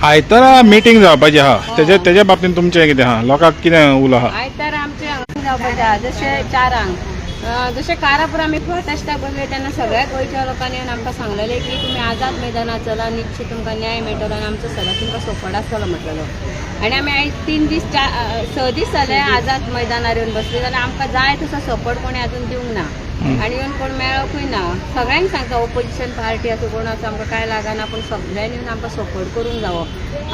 आयतारा मिटींग जावपाची आहा तेज्या बाबतीन तुमचें कितें आहा लोकांक कितें उलो आहा आयतार आमचे हांगा जावपाचे आहा जशे चारांक जशे कारापूर आमी प्रोटेस्टाक बसले तेन्ना सगळ्या गोंयच्या लोकांनी आमकां सांगलेलें की तुमी आझाद मैदानार चला निश्चित तुमकां न्याय मेळटलो आनी आमचो सगळ्याक तुमकां सपोर्ट आसतलो म्हटलेलो आनी आमी आयज 3 दीस 6 दीस जाले आझाद मैदानार येवन बसले जाल्यार आमकां जाय तसो सपोर्ट कोणी अजून दिवंक ना आनी येवन कोण मेळोकूय ना सगळ्यांक सांगता ओपोजिशन पार्टी आसूं कोण आसूं आमकां कांय लागना पूण सगळ्यांनी येवन आमकां सपोर्ट करूंक जावो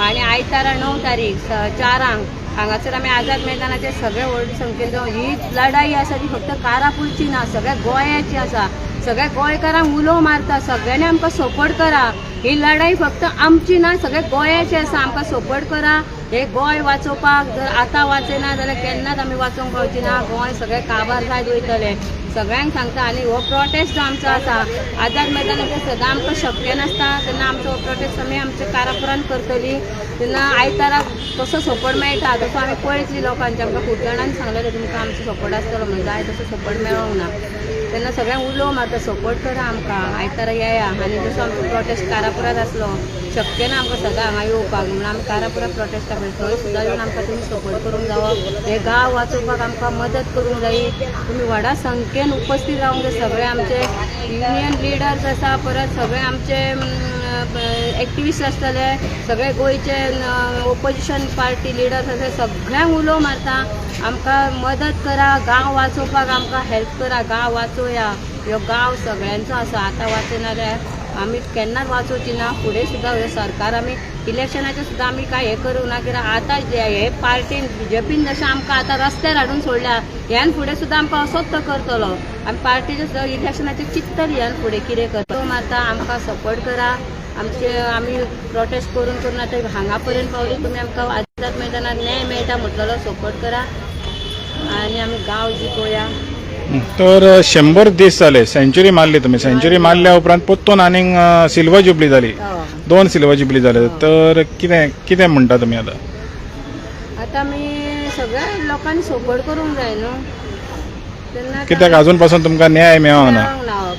आनी आयतारा 9 तारीख 4 हांगासर आमी आझाद मैदानाचेर सगळे व्हड संख्येन जावन ही लढाई आसा ती फक्त कारापुरची ना सगळ्या गोंयाची आसा सगळ्या गोंयकारांक उलो मारता सगळ्यांनी आमकां सपोर्ट करा ही लढाई फक्त आमची ना सगळ्या गोंयाची आसा आमकां सपोर्ट करा हे गोंय वाचोवपाक जर आतां वाचयना जाल्यार केन्नाच आमी वाचोवंक पावची ना गोंय सगळे काबार जायत वयतले सगळ्यांक सांगता आनी हो प्रोटेस्ट जो आमचो आसा आझाद मैदानाचेर सदां आमकां शक्य नासता तेन्ना आमचो प्रोटेस्ट आमी आमच्या कारापुरान करतली तेन्ना आयताराक कसो सपोर्ट मेळटा तसो आमी पळयतली लोकांचे आमकां खूब जाणांनी सांगलेलें तुमकां आमचो सपोर्ट आसतलो म्हणून जाय तसो सपोर्ट मेळोंक ना तेन्ना सगळ्यांक उलो मारता सपोर्ट करा आमकां आयतारा येया आनी जसो आमचो प्रोटेस्ट कारापुरात आसलो शक्य ना आमकां सदां हांगा येवपाक म्हणून आमी कारापुरा प्रोटेस्टाक थंय सुद्दां येवन आमकां तुमी सपोर्ट करूंक जावो हे गांव वाचोवपाक आमकां मदत करूंक जायी तुमी व्हडा संख्येन उपस्थित रावंक जाय सगळे आमचे युनियन लिडर्स आसा परत सगळे आमचे एक्टिविस्ट आसतले सगळे गोंयचे ओपोजिशन पार्टी लिडर्स आसा सगळ्यांक उलो मारता आमकां मदत करा गांव वाचोवपाक आमकां हेल्प करा गांव वाचोवया ह्यो गांव सगळ्यांचो आसा आतां वाचयना जाल्यार आमी केन्नाच वाचोवची ना फुडें सुद्दां हे सरकार आमी इलेक्शनाचें सुद्दां आमी कांय हें करूंक ना कित्याक आतां हे पार्टीन BJPन जशें आमकां आतां रस्त्यार हाडून सोडल्या ह्यान फुडें सुद्दां आमकां असोच तो करतलो आमी पार्टीचे सुद्दां इलेक्शनाचें चिंततली ह्यान फुडें कितें करता मारता आमकां सपोर्ट करा आमचे आमी प्रोटेस्ट करून करून आतां हांगा पर्यंत पावली तुमी आमकां आझाद मैदानार न्याय मेळटा म्हटलेलो सपोर्ट करा आनी आमी गांव जिखोवया तर 100 दीस जाले सेंच्युरी मारली तुम्ही सेंच्युरी मारल्या उपरांत परतून आनीक सिल्वर जुबली जाली 2 सिल्वर जुबली जाले तर कितें कितें म्हणटा तुमी आतां आमी सगळ्या लोकांनी सपोर्ट करूंक जाय न्हू तेन्ना कित्याक अजून पासून तुमकां न्याय मेळोंक ना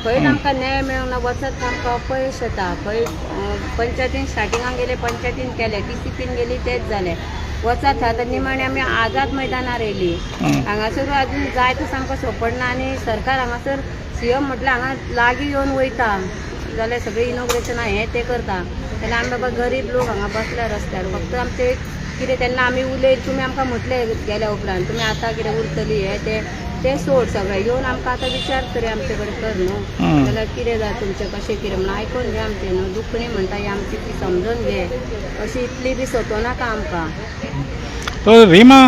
खंय आमकां न्याय मेळोंक ना वचत आमकां अपयश येता खंय पंचायतीन स्टार्टिंगाक गेले पंचायतीन केले TCPन गेली तेच जालें वचत आतां निमाणे आमी आझाद मैदानार येयली हांगासर अजून जाय तसो आमकां सपोर्ट ना आनी सरकार हांगासर CM म्हटल्यार हांगा लागीं येवन वयता जाल्यार सगळें इनॉग्रेशना हें तें करता तेन्ना आमी बाबा गरीब लोक हांगा बसल्या रस्त्यार फक्त आमचे कितें तेन्ना आमी उलयत तुमी आमकां म्हटलें गेल्या उपरांत तुमी आतां कितें उरतली हें तें सोड सगळें येवन आमकां आतां विचार तरी आमचे कडेन कर न्हू जाल्यार कितें जाय तुमचें कशें कितें म्हणून आयकून घे आमचें न्हू दुखणी म्हणटा ही आमची ती समजून घे अशी इतली बी सोदो नाका आमकां तर रिमा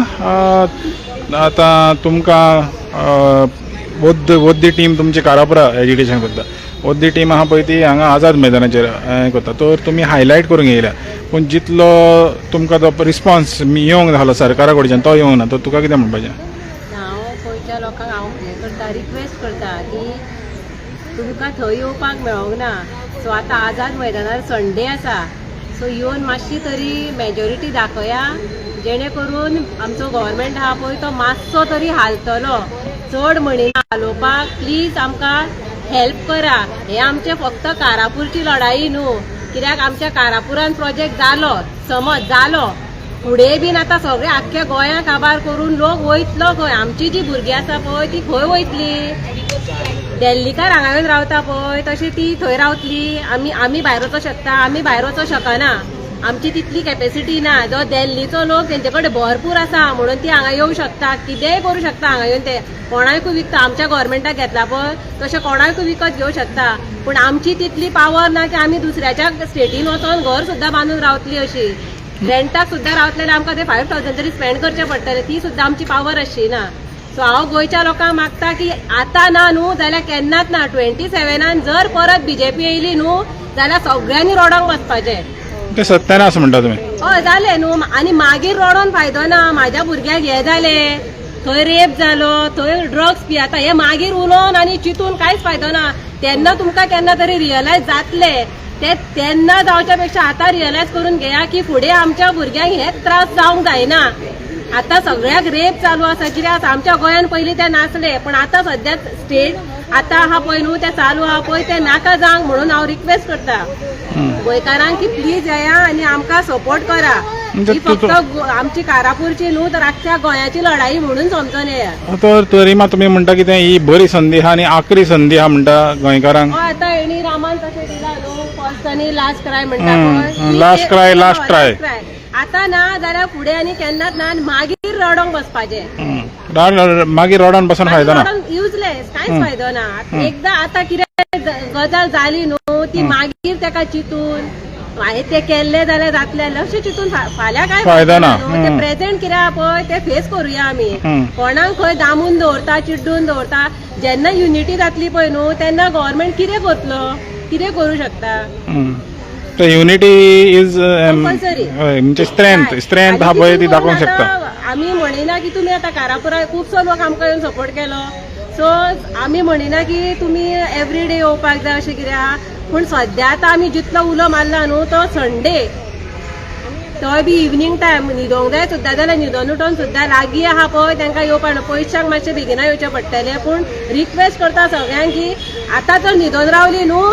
आतां तुमकां वद्दी टीम तुमची कारापुरा एज्युकेशन करता वद्दी टीम आहा पळय ती हांगा आझाद मैदानाचेर हें करता तर तुमी हायलायट करूंक येयल्या पूण जितलो तुमकां तो रिस्पॉन्स येवंक जालो सरकारा कडच्यान तो येवंक ना तर तुका कितें म्हणपाचें गोंयच्या लोकांक हांव हें करता रिक्वेस्ट करता की तुमकां थंय येवपाक मेळोंक ना सो आतां आझाद मैदानार संडे आसा सो येवन मातशी तरी मेजॉरिटी दाखया जेणे करून आमचो गव्हर्मेंट आहा पळय तो मातसो तरी हालतलो चड म्हणिना हालोवपाक प्लीज आमकां हेल्प करा हे आमचे फक्त कारापूरची लढाई न्हू कित्याक आमच्या कारापुरान प्रोजेक्ट जालो समज जालो फुडें बीन आतां सगळे आख्ख्या गोंयाक काबार करून लोक वयतलो खंय आमची जी भुरगीं आसा पळय ती खंय वयतली दिल्लीकार हांगा येवन रावता पळय तशी ती थंय रावतली आमी भायर वचूंक शकता आमी भायर वचूंक शकना आमची तितली कॅपेसिटी ना जो दिल्लीचो लोक तेंचे कडेन भरपूर आसा म्हणून ती हांगा येवंक शकता कितेंय करूं शकता हांगा येवन ते कोणाकूय विकता आमच्या गव्हर्मेंटाक घेतला पळय तशें कोणाकूय विकत घेवंक शकता पूण आमची तितली पावर ना की आमी दुसऱ्याच्या स्टेटीन वचोन घर सुद्दां बांदून रावतली अशी रेंटाक सुद्दां रावतले आमकां ते 5,000 तरी स्पेंड करचे पडटले ती सुद्दां आमची पावर आसची ना सो हांव गोंयच्या लोकांक मागता की आतां ना न्हू जाल्यार केन्नाच ना 27 जर परत BJP येयली न्हू जाल्यार सगळ्यांनी रोडांक वचपाचें ते सत्यान असं म्हणटा तुमी हय जालें न्हू आनी मागीर रडोन फायदो ना म्हाज्या भुरग्याक हें जालें थंय रेप जालो थंय ड्रग्स पियाता हे मागीर उलोवन आनी चिंतून कांयच फायदो ना तेन्ना तुमकां केन्ना तरी रियलायज जातलें ते तेन्ना जावच्या पेक्षा आतां रियलायज करून घेया की फुडें आमच्या भुरग्यांक हेच त्रास जावंक जायना आतां सगळ्याक रेप चालू आसा कित्याक आमच्या गोंयान पयलीं ते नासले पण आतां सद्या स्टेट आतां आहा पळय न्हू तें चालू आहा पळय तें नाका जावंक म्हणून हांव रिक्वेस्ट करता गोंयकारांक की प्लीज येया आनी आमकां सपोर्ट करा. म्हणजे ही फक्त आमची कारापूरची न्हू तर आख्ख्या गोंयाची लढाई म्हणून समजून येया. तर रिमा तुमी म्हणटा कितें ही बरी संदी आहा आनी आखरी संदी आहा म्हणटा गोंयकारांक. आतां हेणी रामान तशें दिला न्हू फर्स्ट आनी लास्ट क्राय म्हणटा पळय. Last cry last try. आतां ना जाल्यार फुडें आनी केन्नाच ना आनी मागीर रडोंक बसपाचें. मागीर रोडान बसून फायदो ना. युजलेस कांयच फायदो ना. एकदां आतां कितें गजाल जाली न्हू ती मागीर तेका चिंतून हांवें तें केल्लें जाल्यार जातलें अशें चिंतून फाल्यां काय फायदो ना. तें प्रेझेंट कितें आहा पळय तें फेस करुया आमी. कोणाक खंय दामून दवरता चिड्डून दवरता जेन्ना युनिटी जातली पळय न्हू तेन्ना गव्हर्मेंट कितें करतलो कितें करूं शकता. युनिटी इज कंपल्सरी म्हणजे स्ट्रेंथ हा पळय ती दाखोवंक शकता. आमी म्हणिना की तुमी आतां कारापुरा खुबसो लोक आमकां येवन सपोर्ट केलो सो आमी म्हणिना की तुमी एवरीडे येवपाक जाय अशें कितें आहा पूण सद्या आतां आमी जितलो उलो मारला न्हू तो संडे तोय बी इवनिंग टायम न्हिदोंक जाय सुद्दां जाल्यार न्हिदोन उठोन सुद्दां लागीं आहा पळय तांकां येवपा न्हू पयशांक मातशें बेगिना येवचें पडटलें पूण रिक्वेस्ट करता सगळ्यांक की आतां जर न्हिदोन रावली न्हू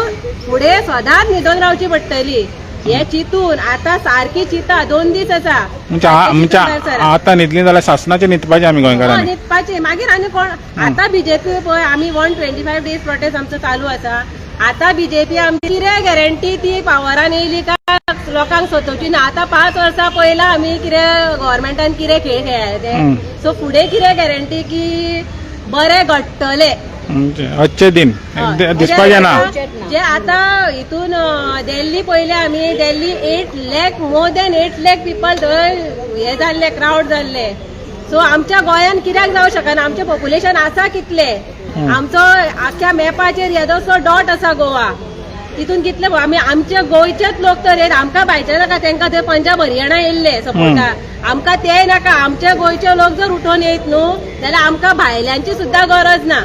फुडें सदांच न्हिदोन रावची पडटली. हे चिंतून आतां सारकी चिंता 2 दीस आसा म्हणजे आतां न्हिदली जाल्यार सासणाचें न्हिदपाचें आमी गोंयकारांनी. न्हिदपाचें मागीर आनी कोण आतां बीजेपी पळय आमी 125 डेज प्रोटेस्ट आमचो चालू आसा. आतां बीजेपी आमची कितें गॅरंटी ती पावरान येयली काय लोकांक सोदोवची ना. आतां 5 वर्सां पयला आमी कितें गव्हर्मेंटान कितें खेळ खेळ्ळे ते सो फुडें कितें गॅरंटी की बरें घडटलें. अच्छे दिन दिसपाचें ना. जे आतां हितून दिल्ली पयले आमी Delhi 8 lakh more than 8 lakh people थंय हे जाल्ले क्रावड जाल्ले. सो आमच्या गोंयान कित्याक जावं शकना. आमचें पॉप्युलेशन आसा कितलें आमचो आख्ख्या मॅपाचेर येदोसो डॉट आसा गोवा तितून कितले आमी आमचे गोंयचेच लोक तर आमकां भायचे नाका तांकां थंय पंजाब हरियाणा येयल्ले सपोर्टाक आमकां ते नाका. आमचे गोंयचे लोक जर उठोन येयत न्हू जाल्यार आमकां भायल्यांची सुद्दां गरज ना.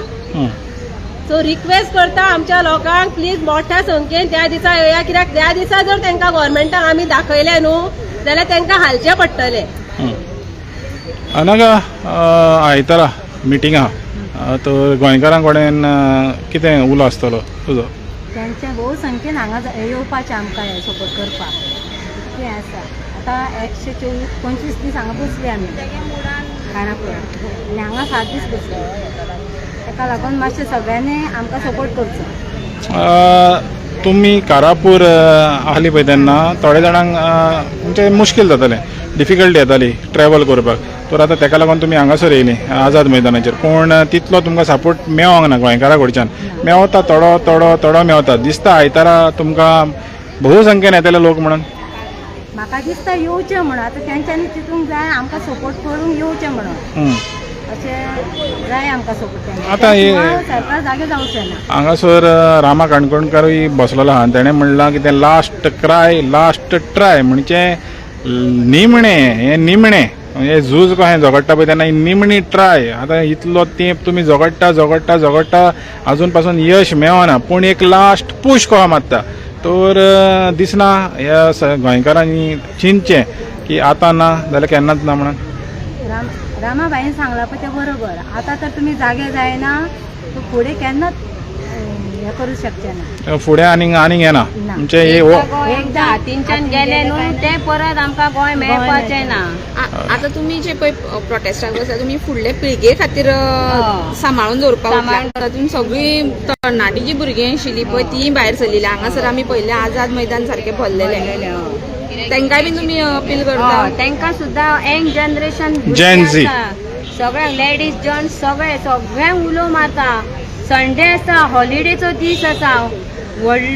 सो रिक्वेस्ट करता आमच्या लोकांक प्लीज मोठ्या संख्येन त्या दिसा येया कित्याक त्या दिसा जर तांकां गव्हर्मेंटाक आमी दाखयलें न्हू जाल्यार तांकां हालचें पडटलें. नाका आयतारा मिटींग आहा तर गोंयकारां कडेन कितें उलो आसतलो तुजो. त्यांच्या भोव संख्येन हांगा येवपाचें आमकां सपोर्ट करपाक कितें आसा. आतां 125 दीस हांगा बसले आमी कारापुरा आनी हांगा 7 दीस बसले. ताका लागून मातशें सगळ्यांनी आमकां सपोर्ट करचो. तुमी कारापूर आहली पळय तेन्ना थोड्या जाणांक म्हणजे मुश्कील जातालें डिफिकल्टी येताली ट्रॅवल करपाक. तर आतां ताका लागून तुमी हांगासर येयली आझाद मैदानाचेर पूण तितलो तुमकां सपोर्ट मेळोंक ना गोंयकारा कडच्यान. मेवता थोडो थोडो थोडो मेवता दिसता आयतारा तुमकां भोव संख्येन येतले लोक म्हणून. म्हाका दिसता येवचें म्हणून. आतां तेंच्यांनी चिंतूंक जाय आमकां सपोर्ट करूंक येवचें म्हणून अशें जाय आमकां सपोर्ट. आतां सरकार जागे जावचें ना. हांगासर रामा काणकोणकारूय बसलेलो आहा तेणें म्हणलां की तें लास्ट क्राय लास्ट ट्राय म्हणजे निमणें हें निमणें म्हणजे झूज कशें झगडटा पळय तेन्ना निमणी ट्राय. आतां इतलो तेंप तुमी झगडटा झगडटा झगडटा आजून पासून यश मेळना पूण एक लास्ट पूश कहो मारता. तर दिसना ह्या गोंयकारांनी चिंतचें की आतां ना जाल्यार केन्नाच ना म्हणून. रामाबाईन सांगलां पळय तें बरोबर. आतां तर तुमी जागे जायना फुडें केन्नाच हे करूं शकचे ना. फुडें आनीक येना म्हणजे एकदां हातींच्यान गेले न्हू ते परत आमकां गोंय मेळपाचें ना. आतां तुमी जे पळय प्रोटेस्टाक बसता तुमी फुडले पिळगे खातीर सांबाळून दवरपाक तातूंत सगळीं तरणाटी जी भुरगीं आशिल्लीं पळय तीं भायर सरलेलीं. हांगासर आमी पयलें आझाद मैदान सारकें भरलेलें तांकांय बी तुमी अपील करता. तांकां सुद्दां यंग जनरेशन Gen Z. सगळ्यांक लेडीज जेंट्स सगळ्यांक उलो मारता. संडे आसा हॉलिडेचो दीस आसा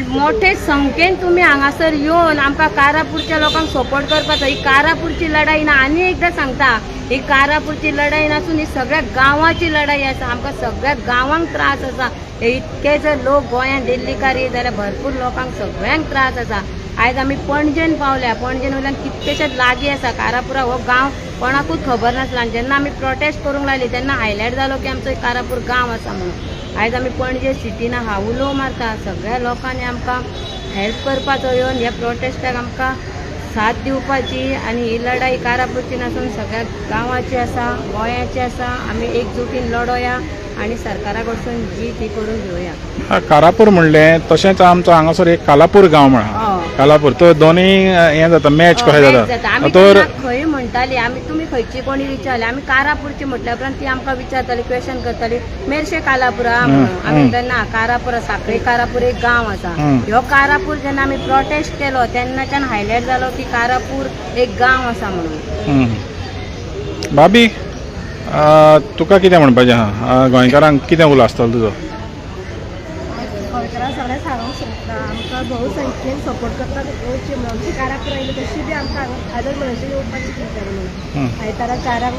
मोठे संख्येन तुमी हांगासर येवन आमकां कारापूरच्या लोकांक सपोर्ट करपाचो. ही कारापूरची लढाई ना. आनी एकदां सांगता ही कारापूरची लढाई नासून ही सगळ्या गांवाची लढाई आसा. आमकां सगळ्या गांवांक त्रास आसा. हे इतके जर लोक गोंयांत दिल्लीकार जाल्यार भरपूर लोकांक सगळ्यांक त्रास आसा. आयज आमी पणजेन पावल्या पणजेन वयल्यान कितकेशेच लागीं आसा. कारापुरा हो गांव कोणाकूच खबर नासलो आनी जेन्ना आमी प्रोटेस्ट करूंक लागली तेन्ना हायलायट जालो की आमचो कारापूर गांव आसा म्हणून. आयज आमी पणजे सिटीन आहा उलो मारता. सगळ्या लोकांनी आमकां हेल्प करपाचो येवन ह्या प्रोटेस्टाक आमकां साथ दिवपाची आनी ही लढाई कारापूरची नासून सगळ्या गांवाची आसा गोंयाची आसा. आमी एकजुटीन लढोया आणि सरकारा कडसून जी ती करून घेवया. कारापूर म्हणलें तशेंच आमचो हांगासर एक कालापूर गांव म्हणा कालापूर तो दोनूय हें जाता मॅच कशें जाता आमी तर खंय म्हणटाली आमी तुमी खंयची कोणी विचारले आमी कारापूरची म्हटल्या उपरांत ती आमकां विचारताली क्वेश्चन करताली मेरशे कालापुरा म्हणून आमी तेन्ना कारापूर साखळे कारापूर एक गांव आसा ह्यो कारापूर जेन्ना आमी प्रोटेस्ट केलो तेन्नाच्यान हायलायट जालो की कारापूर एक गांव आसा म्हणून. भाभी तुका कितें म्हणपाचें आहा गोंयकारांक कितें उलो आसतलो तुजो? गोंयकारांक सगळें सांगूंक सोदता आमकां भोवसंख्येन सपोर्ट करता येवची म्हणून आमची कारापूर आयली तशी बी आमकां आदर म्हणचे येवपाची चिंता म्हणून आयतारा 4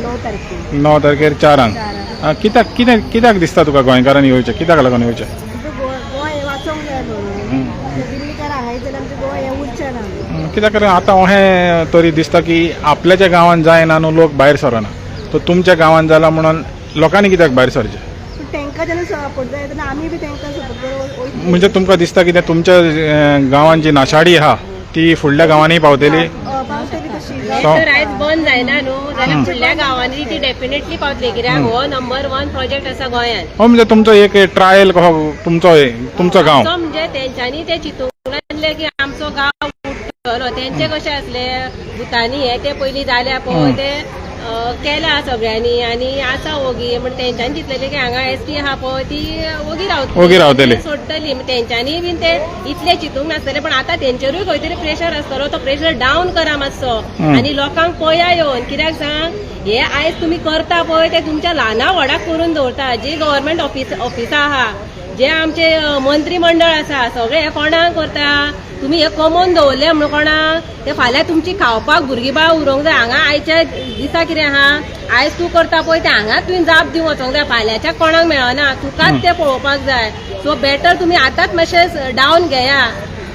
9 तारखेर 9 तारखेर 4 कित्याक कित्याक कित्याक दिसता तुका गोंयकारांनी येवचें कित्याक लागून येवचें? गोंय वाचोंक जाय म्हणून दिल्लीकार हांगाय जाल्यार आमचें गोंय हें उरचें ना. कित्याक आतां अशें तरी दिसता की आपल्याच्या गांवांत जायना न्हू लोक भायर सरना तो तुमच्या गांवांत जाला म्हणून लोकांनी कित्याक भायर सरचें? तांकां जेन्ना सपोर्ट जाय तेन्ना आमी बी तांकां सपोर्ट करप. म्हणजे तुमकां दिसता की तुमच्या गांवांत जी नाशाडी आहा ती फुडल्या गांवांनी पावतली? पावतली तशी तर आयज बंद जायना न्हू जाल्यार फुडल्या गांवांनी ती डेफिनेटली पावतली कित्याक हो नंबर 1 प्रोजेक्ट आसा गोंयांत. हो म्हणजे तुमचो एक ट्रायल कहो तुमचो गांव म्हणजे तेंच्यांनी ते चिंतूंक लागले की आमचो गांव उठतलो तेंचे कशें आसले भुतानी हे ते पयलीं जाल्या पळय ते केला सगळ्यांनी आनी आसा ओगी म्हण तेंच्यांनी चिंतलेलें की हांगा एसटी आहा पळय ती ओगी रावतली सोडटली तेंच्यांनी बीन ते इतले चिंतूंक नासतले पण आतां तेंचेरूय खंय तरी प्रेशर आसतलो तो प्रेशर डावन करा मातसो आनी लोकांक पळया येवन कित्याक सांग हे आयज तुमी करता पळय ते तुमच्या ल्हाना व्हडाक करून दवरता जी गव्हर्मेंट ऑफिसां आहा जे आमचे मंत्री मंडळ आसा सगळे हे कोणाक करता तुमी हे कमोवन दवरले म्हणून कोणाक ते फाल्यां तुमची खावपाक भुरगीं बाळ उरोंक जाय हांगा आयच्या दिसा कितें आहा आयज तूं करता पळय ते हांगा तुवें जाप दिवंक वचोंक जाय फाल्यांच्या कोणाक मेळना तुकाच ते पळोवपाक जाय सो बेटर तुमी आतांच मातशें डावन घेया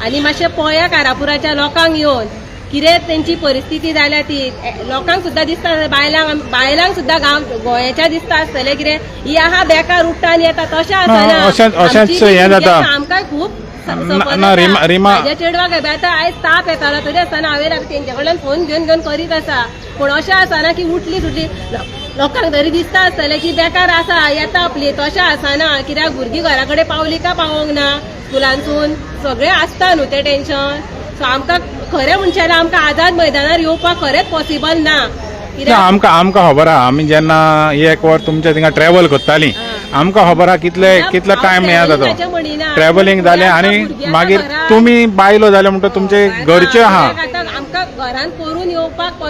आनी मातशें पळया कारापुराच्या लोकांक येवन कितें तेंची परिस्थिती जाल्या ती लोकांक सुद्दां दिसता बायलांक सुद्दां गांव गोंयाच्या दिसता आसतलें कितें ही आहा बेकार उठ्ठा आनी येता तशें आसना अशेंच हें जाता आमकां खूब रिमा म्हाज्या चेडवाक आतां आयज ताप येतालो तरी आसतना हांवें तेंचे कडल्यान फोन घेवन करीत आसा पूण अशें आसना की उठली सुटली लोकांक तरी दिसता आसतलें की बेकार आसा येता आपली तशें आसना कित्याक भुरगीं घरा कडेन पावली काय पावोंक ना स्कुलांसून सगळें आसता न्हू तें टेन्शन सो आमकां खरें म्हणचे जाल्यार आमकां आझाद मैदानार येवपाक खरेंच पॉसिबल ना आमकां खबर आहा आमी जेन्ना 1 वर तुमच्या थिंगा ट्रॅव्हल करतालीं आमकां खबर आहा कितलो टायम हें जाता ट्रॅव्हलिंग जालें आनी मागीर तुमी बायलो जाले म्हणटा तुमचे घरचे आहा आमकां घरांत करून येवपाक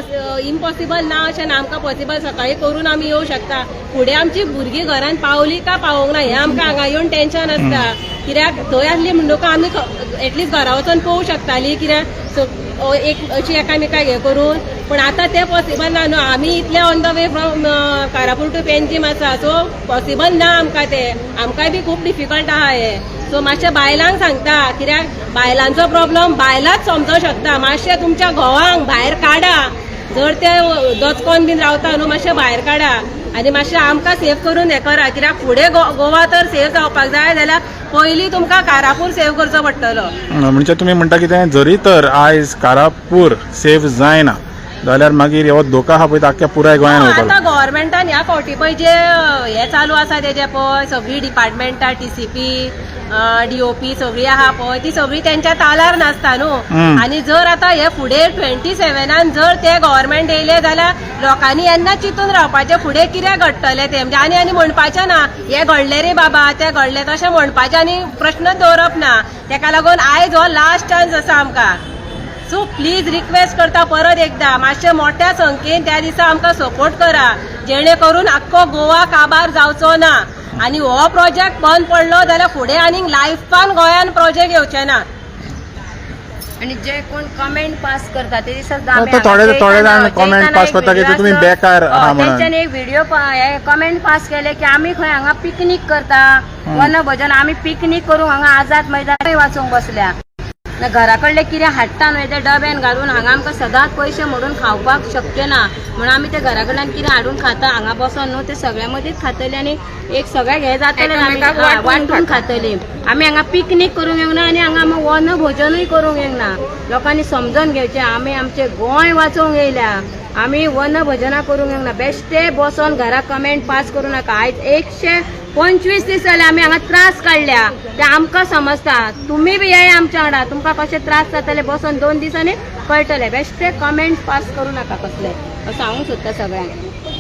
इम्पॉसिबल ना अशें ना आमकां पॉसिबल सकाळीं करून आमी येवं शकता फुडें आमची भुरगीं घरांत पावली काय पावोंक ना हें आमकां हांगा येवन टेन्शन आसता कित्याक थंय आसली म्हणटकच आमी एटलिस्ट घरा वचून पळोवंक शकतालीं कित्याक एक अशी एकामेकाक हें करून पण आतां तें पॉसिबल ना न्हू आमी इतले on the way from Karapur to Panjim आसा सो पॉसिबल ना आमकां तें आमकांय बी खूब डिफिकल्ट आहा हें सो मातशें बायलांक सांगता कित्याक बायलांचो प्रॉब्लम बायलांच समजूंक शकता मातशें तुमच्या घोवांक भायर काडा जर ते दचकोन बीन रावता न्हू मातशें भायर काडा आनी मातशें आमकां सेफ करून हें करा कित्याक फुडें गोवा तर सेफ जावपाक जाय जाल्यार पयलीं तुमकां कारापूर सेव करचो पडटलो. म्हणजे तुमी म्हणटा कितें जरी तर आयज कारापूर सेफ जायना जाल्यार मागीर हो धोका आहा पळय आख्ख्या पुराय गोंयांत वयतलो. आतां गव्हर्मेंटान ह्या फावटी पळय जे हे चालू आसा तेजे पळय सगळीं डिपार्टमेंटां TCP DOP सगळीं आहा पळय ती सगळीं तेंच्या तालार नासता न्हू आनी जर आतां हे फुडें 27 जर ते गव्हर्मेंट येयले जाल्यार लोकांनी येन्ना चिंतून रावपाचें फुडें कितें घडटलें तें म्हणजे आनी म्हणपाचें ना हें घडलें रे बाबा तें घडलें तशें म्हणपाचें आनी प्रश्नच दवरप ना तेका लागून आयज हो लास्ट चान्स आसा आमकां सो प्लीज रिक्वेस्ट करता परत एकदा मातशें मोठ्या संख्येन त्या दिसा आमकां सपोर्ट करा जेणे करून आख्खो गोवा काबार जावचो ना आनी हो प्रोजेक्ट बंद पडलो जाल्यार फुडें आनीक लायफान गोंयान प्रोजेक्ट येवचे ना. आणि जे कोण कमेंट पास करता ते दिसा थोडे जाण कमेंट पास करता की तुमी बेकार आहा म्हणून तेंच्यानी एक व्हिडिओ कमेंट पास केले की आमी खंय हांगा पिकनीक करता वन भजन आमी पिकनीक करूंक हांगा आझाद मैदान वाचूंक बसल्या ना घरा कडले कितें हाडटा न्हय ते डब्यान घालून हांगा आमकां सदांच पयशे मोडून खावपाक शक्य ना म्हणून आमी ते घरा कडल्यान कितें हाडून खाता हांगा बसून न्हू ते सगळ्या मदींच खातली आनी एक सगळ्याक हे जातलें आमी एकामेकाक वांटून खातली आमी हांगा पिकनीक करूंक येवंक ना आनी हांगा वन भोजनूय करूंक येवंक ना लोकांनी समजून घेवचें आमी आमचें गोंय वाचोवंक येयल्या आमी वन भजनां करूंक येवंक ना बेश्टे बसून घरा कमेंट पास करूं नाका आयज 125 दीस जाले आमी हांगा त्रास काडल्या ते आमकां समजता तुमी बी येया आमच्या वांगडा तुमकां कशे त्रास जातले बसून 2 दिसांनी कळटले बेश्टे कमेंट पास करूं नाका कसले सांगूंक सोदता सगळ्यांक